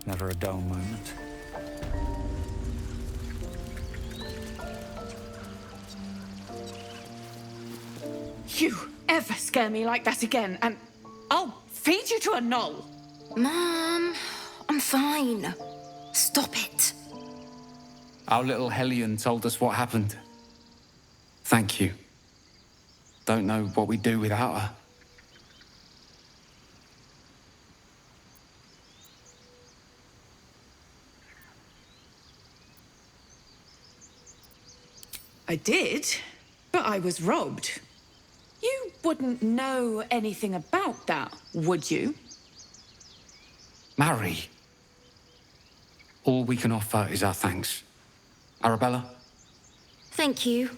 Never a dull moment. You ever scare me like that again, and I'll feed you to a knoll. Mom, I'm fine. Stop it. Our little Hellion told us what happened. Thank you. Don't know what we'd do without her. I did, but I was robbed. You wouldn't know anything about that, would you? Mary. All we can offer is our thanks. Arabella? Thank you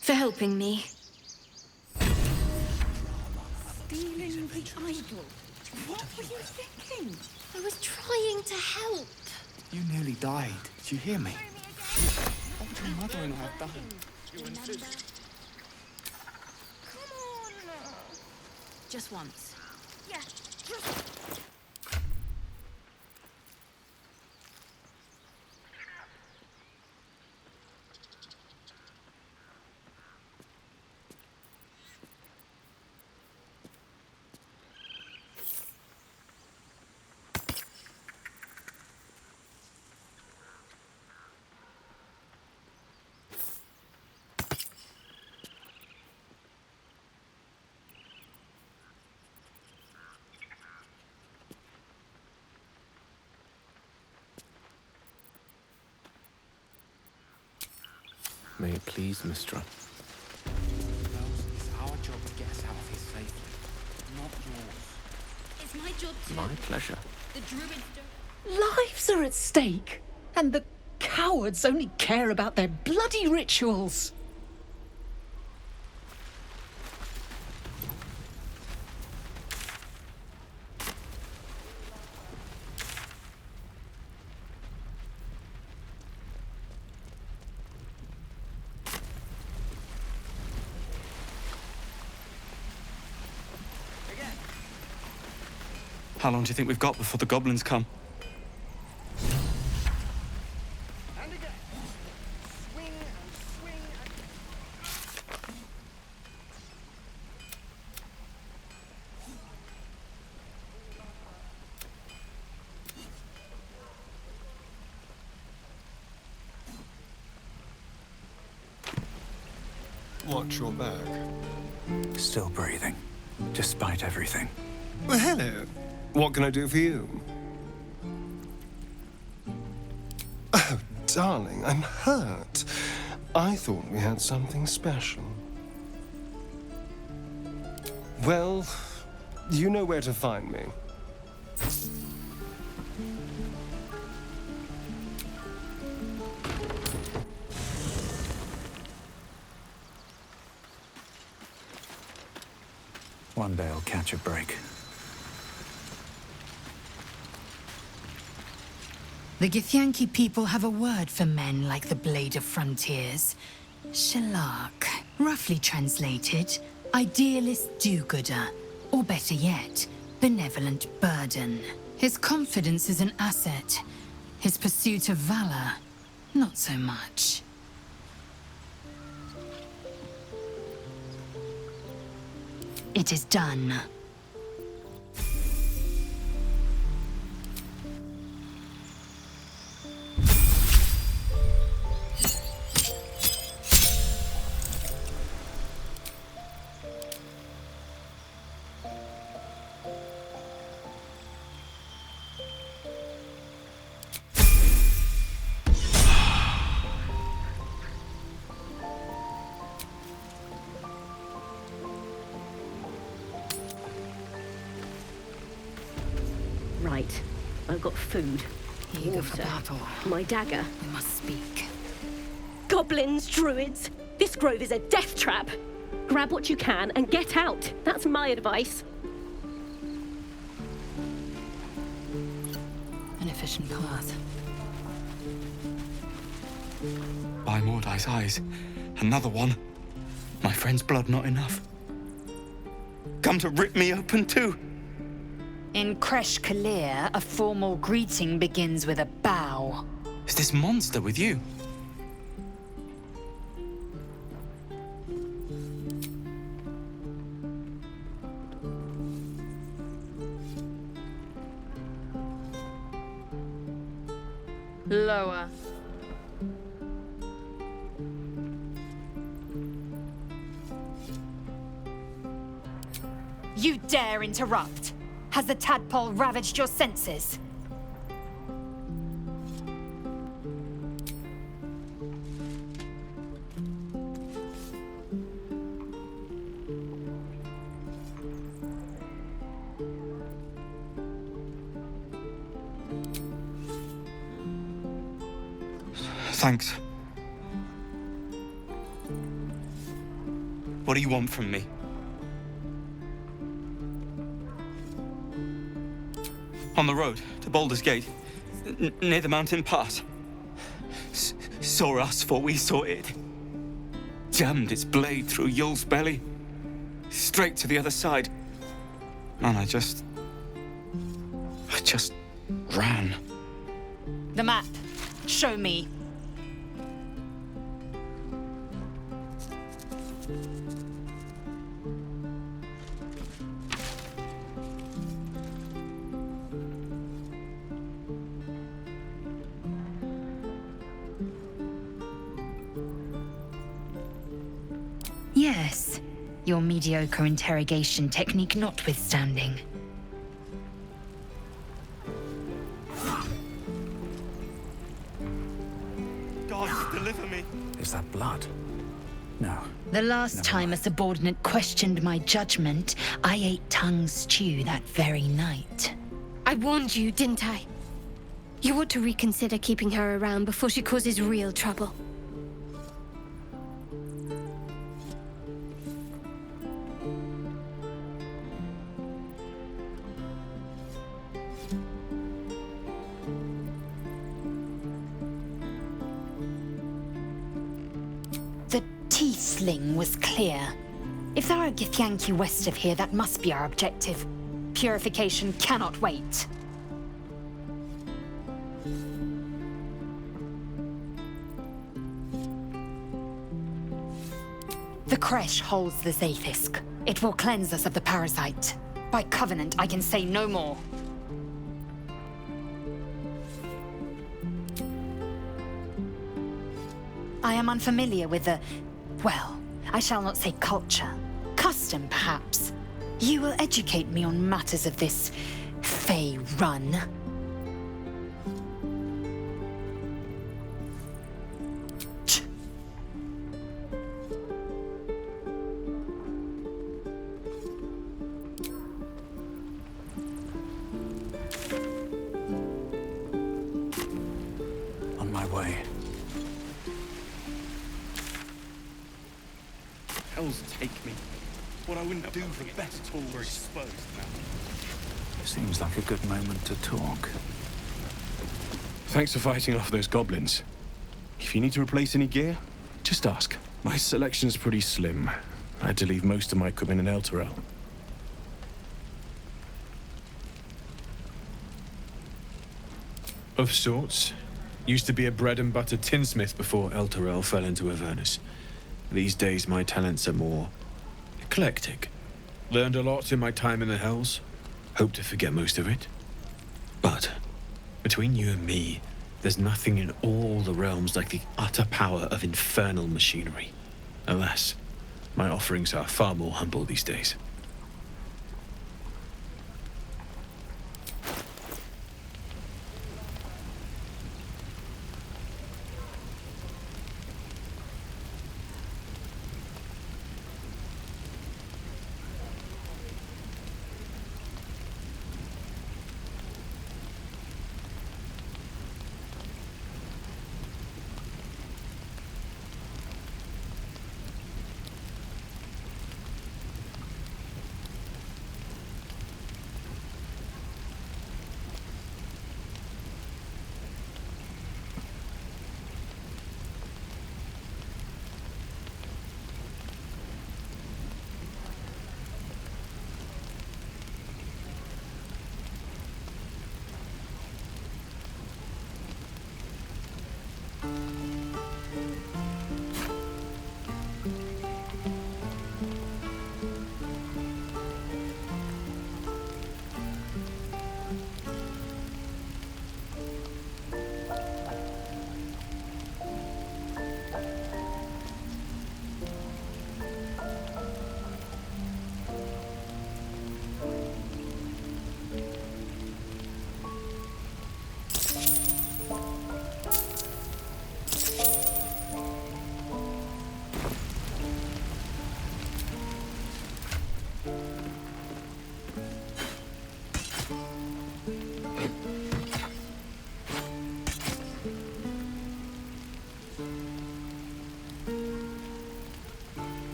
for helping me. Stealing the idol. What were you thinking? I was trying to help. You nearly died. Did you hear me? What your mother and I have done. You insist. Come on. Just once. Yeah, just... May it please, Mistra. It's our job to get us out of here safely, not yours. It's my job to... My pleasure. The druids don't... Lives are at stake, and the cowards only care about their bloody rituals. How long do you think we've got before the goblins come? And again. Swing and swing and... Watch your back. Still breathing, despite everything. Well, hello. What can I do for you? Oh, darling, I'm hurt. I thought we had something special. Well, you know where to find me. One day I'll catch a break. The Githyanki people have a word for men like the Blade of Frontiers. Shalak, roughly translated, idealist do-gooder, or better yet, benevolent burden. His confidence is an asset. His pursuit of valor, not so much. It is done. Right. I've got food. Eager for water, battle. my dagger. We must speak. Goblins, druids! This grove is a death trap! Grab what you can and get out. That's my advice. An efficient path. By Mordai's eyes, another one. My friend's blood not enough. Come to rip me open too. In Kresh Kalir, a formal greeting begins with a bow. Is this monster with you? Lower. You dare interrupt? Has the tadpole ravaged your senses? Thanks. What do you want from me? On the road to Baldur's Gate, near the mountain pass. Saw us for we saw it. Jammed its blade through Yul's belly, straight to the other side. And I just ran. The map. Show me. Yes, your mediocre interrogation technique notwithstanding. God, deliver me. Is that blood? No. The last time a subordinate questioned my judgment, I ate tongue stew that very night. I warned you, didn't I? You ought to reconsider keeping her around before she causes real trouble. The T-sling was clear. If there are Githyanki west of here, that must be our objective. Purification cannot wait. The Kresh holds the Zaithisk. It will cleanse us of the parasite. By covenant, I can say no more. I am unfamiliar with the... well, I shall not say culture. Custom, perhaps. You will educate me on matters of this... Fey run. On my way. Hells take me. What I wouldn't do for better tools were exposed now. Seems like a good moment to talk. Thanks for fighting off those goblins. If you need to replace any gear, just ask. My selection's pretty slim. I had to leave most of my equipment in Elturel. Of sorts. Used to be a bread and butter tinsmith before Elturel fell into Avernus. These days my talents are more eclectic. Learned a lot in my time in the Hells. Hope to forget most of it. But between you and me, there's nothing in all the realms like the utter power of infernal machinery. Alas, my offerings are far more humble these days.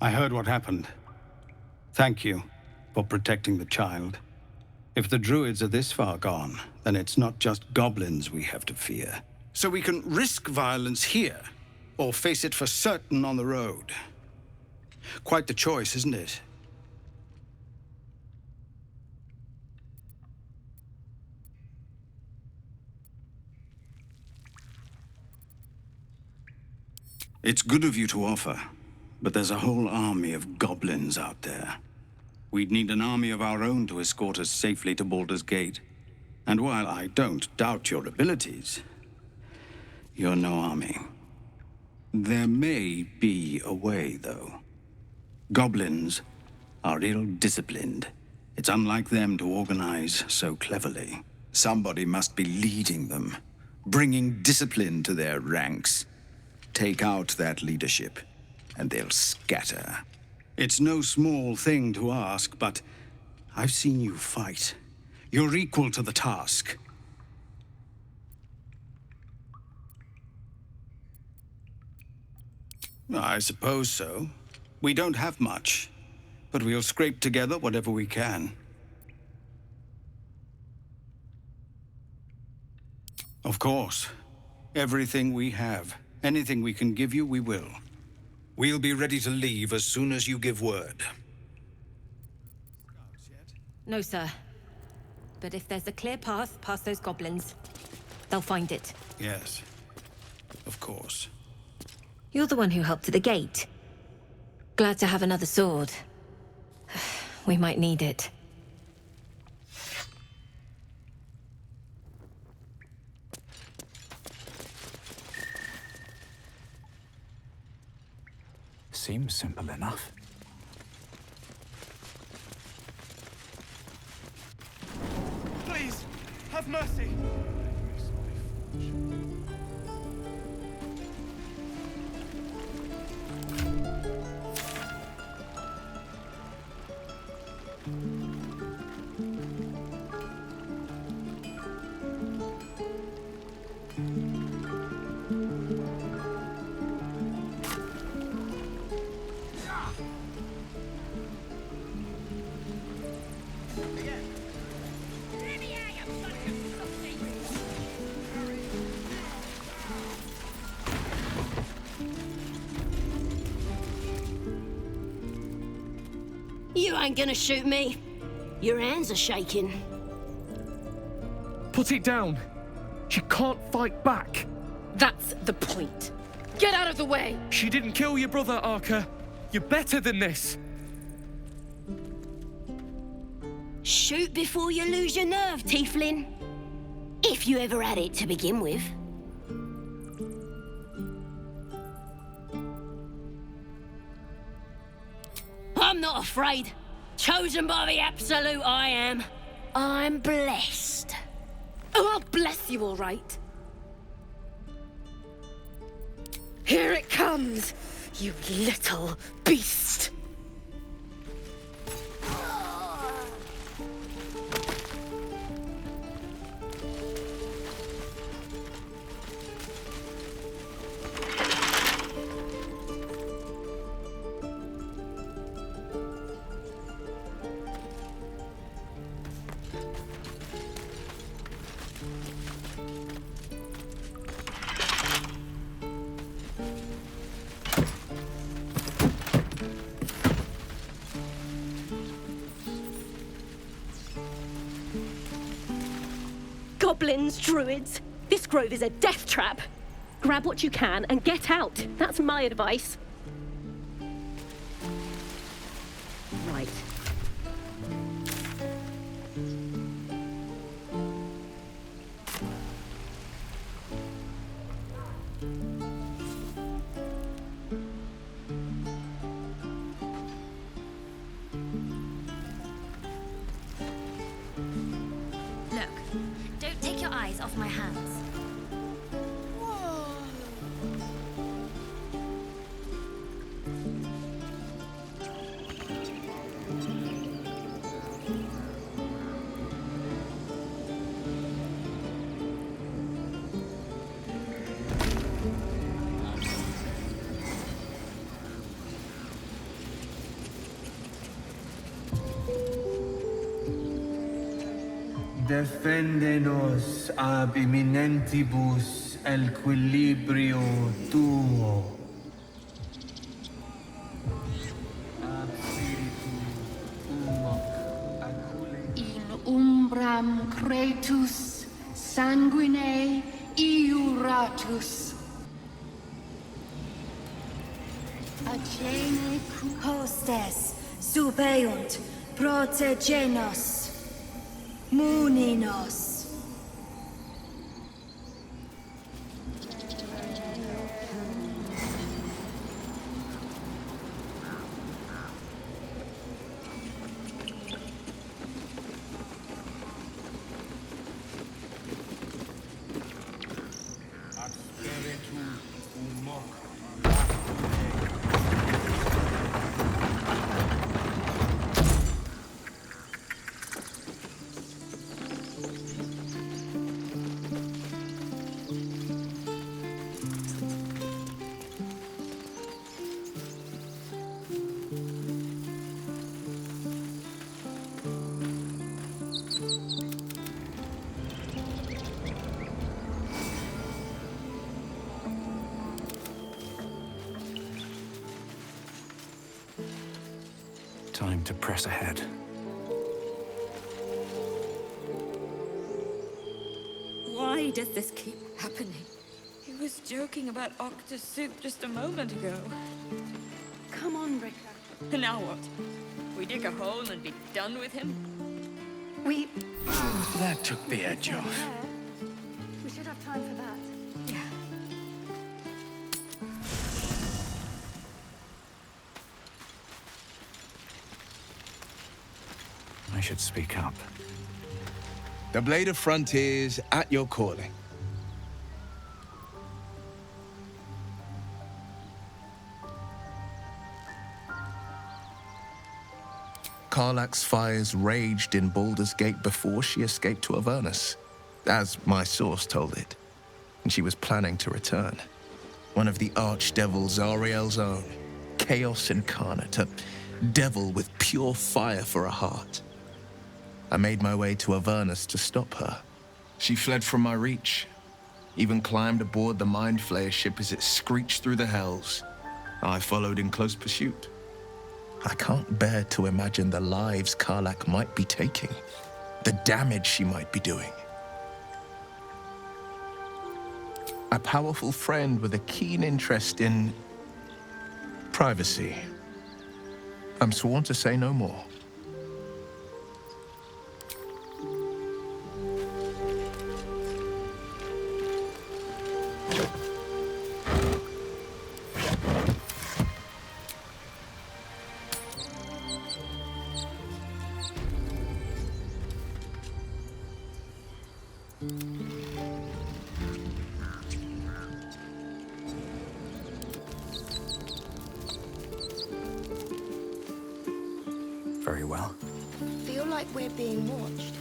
I heard what happened. Thank you for protecting the child. If the druids are this far gone, then it's not just goblins we have to fear. So we can risk violence here, or face it for certain on the road. Quite the choice, isn't it? It's good of you to offer, but there's a whole army of goblins out there. We'd need an army of our own to escort us safely to Baldur's Gate. And while I don't doubt your abilities, you're no army. There may be a way, though. Goblins are ill-disciplined. It's unlike them to organize so cleverly. Somebody must be leading them, bringing discipline to their ranks. Take out that leadership, and they'll scatter. It's no small thing to ask, but I've seen you fight. You're equal to the task. I suppose so. We don't have much, but we'll scrape together whatever we can. Of course. Everything we have. Anything we can give you, we will. We'll be ready to leave as soon as you give word. No, sir. But if there's a clear path past those goblins, they'll find it. Yes, of course. You're the one who helped at the gate. Glad to have another sword. We might need it. Seems simple enough. Please, have mercy. You ain't gonna shoot me. Your hands are shaking. Put it down. She can't fight back. That's the point. Get out of the way! She didn't kill your brother, Arca. You're better than this. Shoot before you lose your nerve, Tiefling. If you ever had it to begin with. I'm not afraid. Chosen by the Absolute, I am. I'm blessed. Oh, I'll bless you, all right. Here it comes, you little beast. Goblins, druids. This grove is a death trap. Grab what you can and get out. That's my advice. Right. off my hands. Defendenos ab imminentibus equilibrio tuo. Ab spiritu In umbram cretus sanguine iuratus. Agene Hostes, subeunt, protegenos, muninos. ab spiritu umoc. Time to press ahead. Why does this keep happening? He was joking about octa soup just a moment ago. Come on, Ricker. And now what? We dig a hole and be done with him? We That took the edge off. We should have time for that. Yeah. I should speak up. The Blade of Frontiers at your calling. Karlach's fires raged in Baldur's Gate before she escaped to Avernus, as my source told it, and she was planning to return. One of the archdevils Zariel's own, Chaos Incarnate, a devil with pure fire for a heart. I made my way to Avernus to stop her. She fled from my reach, even climbed aboard the Mind Flayer ship as it screeched through the hells. I followed in close pursuit. I can't bear to imagine the lives Karlach might be taking, the damage she might be doing. A powerful friend with a keen interest in privacy. I'm sworn to say no more. Very well. Feel like we're being watched.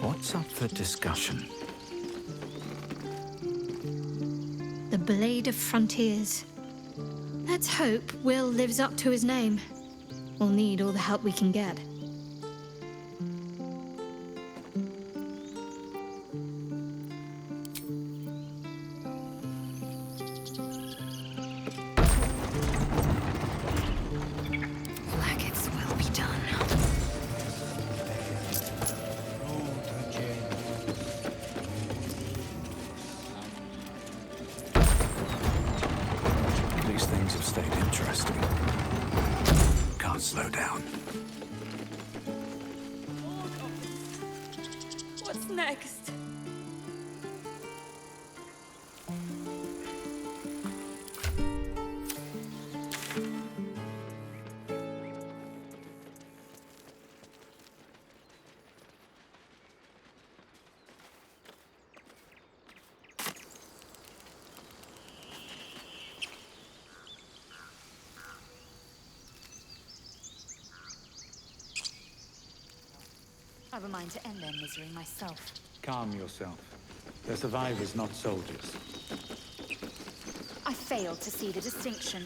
What's up for discussion? The Blade of Frontiers. Let's hope Will lives up to his name. We'll need all the help we can get. Blackets will be done. These things have stayed interesting. Can't slow down. next? I have a mind to end their misery myself. Calm yourself. They're survivors, not soldiers. I failed to see the distinction.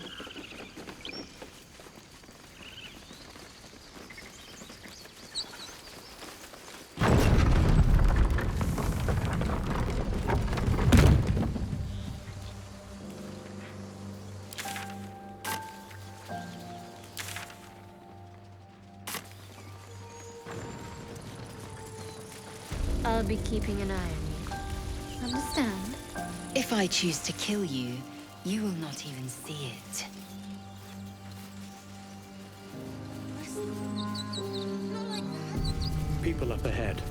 I'll be keeping an eye on you. Understand? If I choose to kill you, you will not even see it. People up ahead.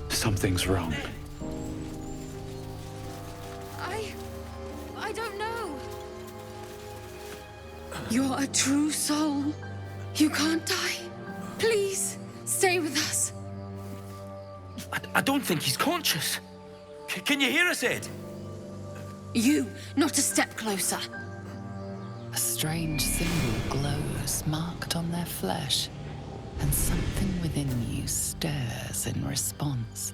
Something's wrong. I don't know. You're a true soul. You can't die. Please, stay with us. I don't think he's conscious. Can you hear us, Ed? You, not a step closer. A strange symbol glows, marked on their flesh, and something within you stirs in response.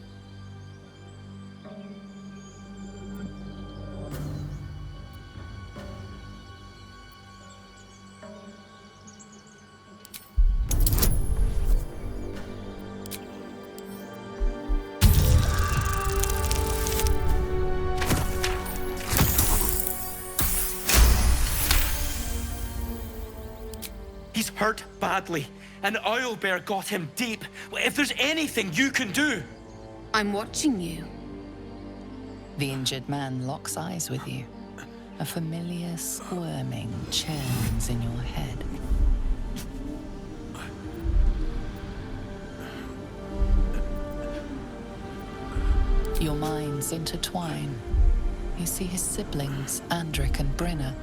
He's hurt badly. An owlbear got him deep. If there's anything you can do... I'm watching you. The injured man locks eyes with you. A familiar squirming churns in your head. Your minds intertwine. You see his siblings, Andric and Brenna,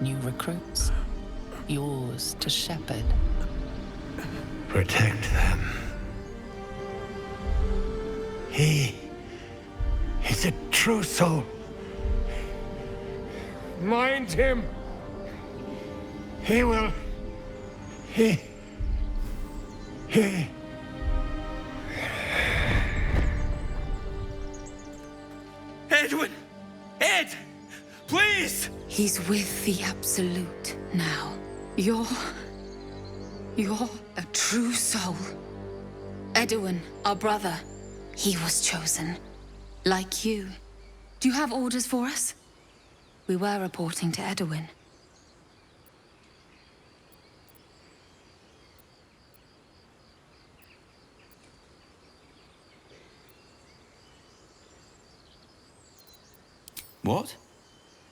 new recruits. Yours to shepherd. Protect them. He is a true soul. Mind him. He will. He. Edwin! Ed! Please! He's with the Absolute now. You're a true soul. Edwin, our brother, he was chosen. Like you. Do you have orders for us? We were reporting to Edwin. What?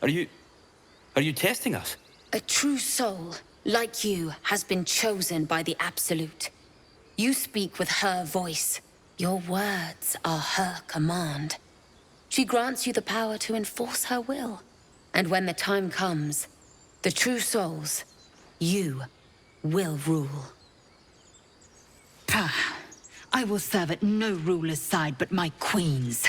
Are you testing us? A true soul, like you, has been chosen by the Absolute. You speak with her voice. Your words are her command. She grants you the power to enforce her will. And when the time comes, the true souls, you will rule. I will serve at no ruler's side but my queen's.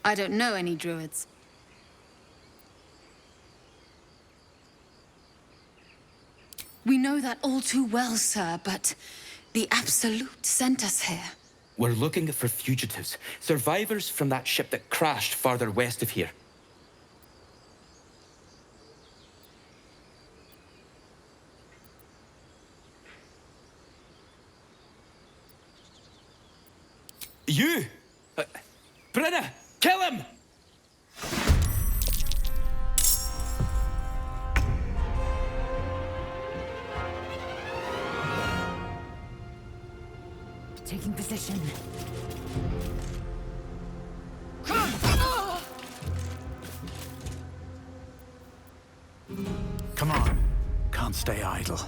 I don't know any druids. We know that all too well, sir, but the Absolute sent us here. We're looking for fugitives. Survivors from that ship that crashed farther west of here. You! Brenna! Kill him! Taking position. can't stay idle.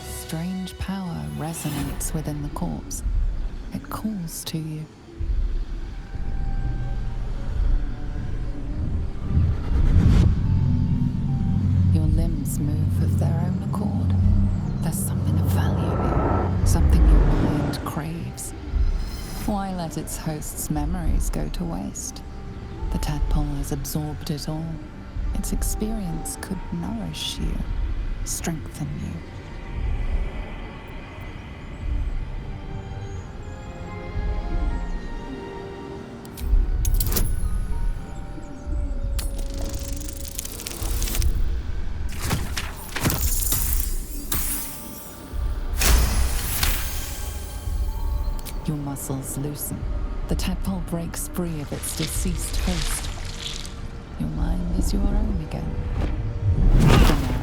Strange power resonates within the corpse. It calls to you. Your limbs move of their own accord. There's something of value, something your mind craves. Why let its host's memories go to waste? The tadpole has absorbed it all. Its experience could nourish you, strengthen you. Your muscles loosen. The tadpole breaks free of its deceased host. Your mind is your own again. For now.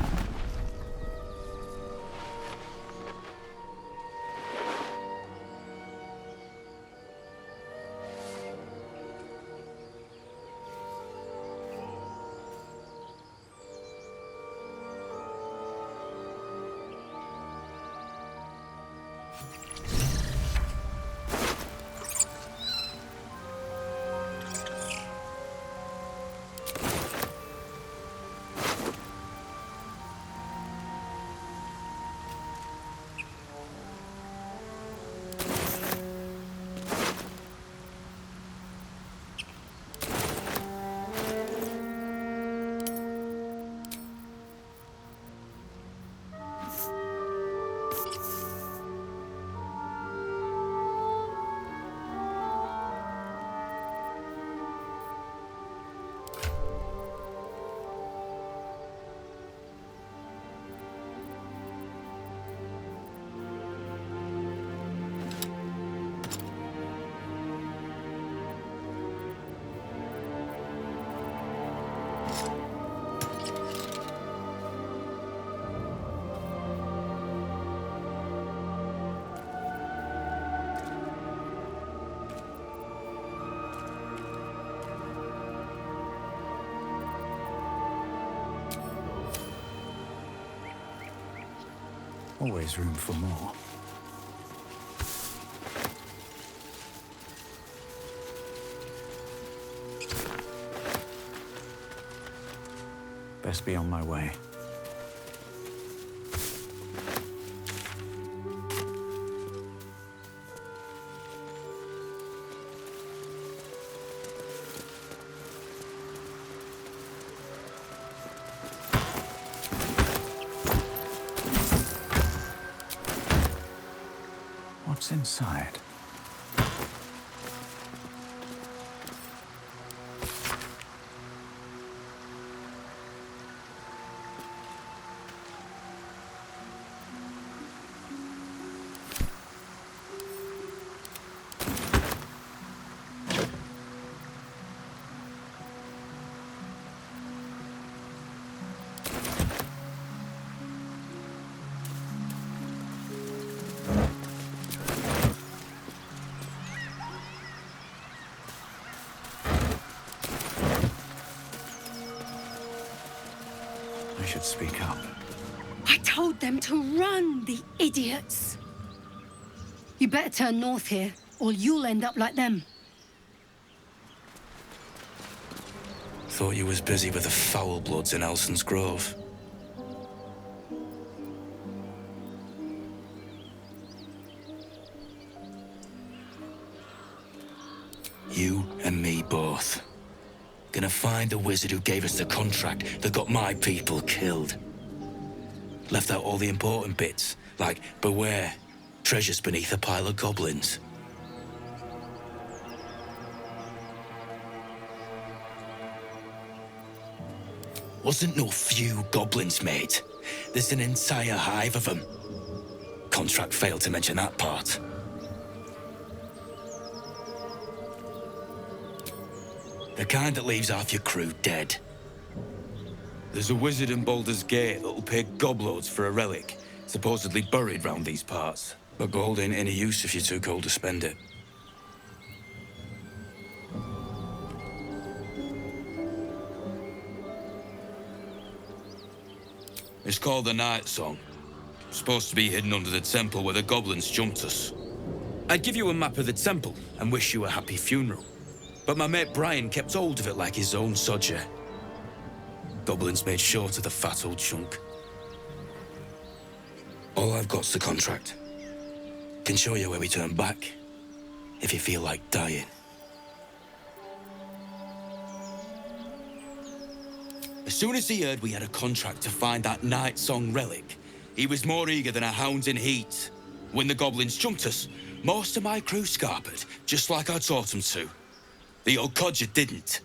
Always room for more. Best be on my way. What's inside? I should speak up. I told them to run, the idiots! You better turn north here, or you'll end up like them. Thought you was busy with the foul bloods in Elson's Grove. You and me both. Gonna find the wizard who gave us the contract that got my people killed. Left out all the important bits, like beware, treasures beneath a pile of goblins. Wasn't no few goblins, mate. There's an entire hive of them. Contract failed to mention that part. The kind that leaves half your crew dead. There's a wizard in Baldur's Gate that'll pay gobloads for a relic, supposedly buried round these parts. But gold ain't any use if you're too cold to spend it. It's called the Night Song. Supposed to be hidden under the temple where the goblins jumped us. I'd give you a map of the temple and wish you a happy funeral. But my mate Brian kept hold of it like his own sodger. Goblins made short of the fat old chunk. All I've got's the contract. Can show you where we turn back, if you feel like dying. As soon as he heard we had a contract to find that Night Song relic, he was more eager than a hound in heat. When the goblins jumped us, most of my crew scarpered, just like I taught them to. The old codger didn't.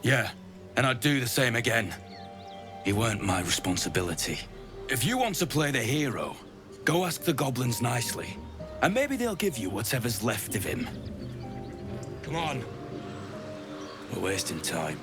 Yeah, and I'd do the same again. He weren't my responsibility. If you want to play the hero, go ask the goblins nicely, and maybe they'll give you whatever's left of him. Come on. We're wasting time.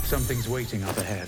Something's waiting up ahead.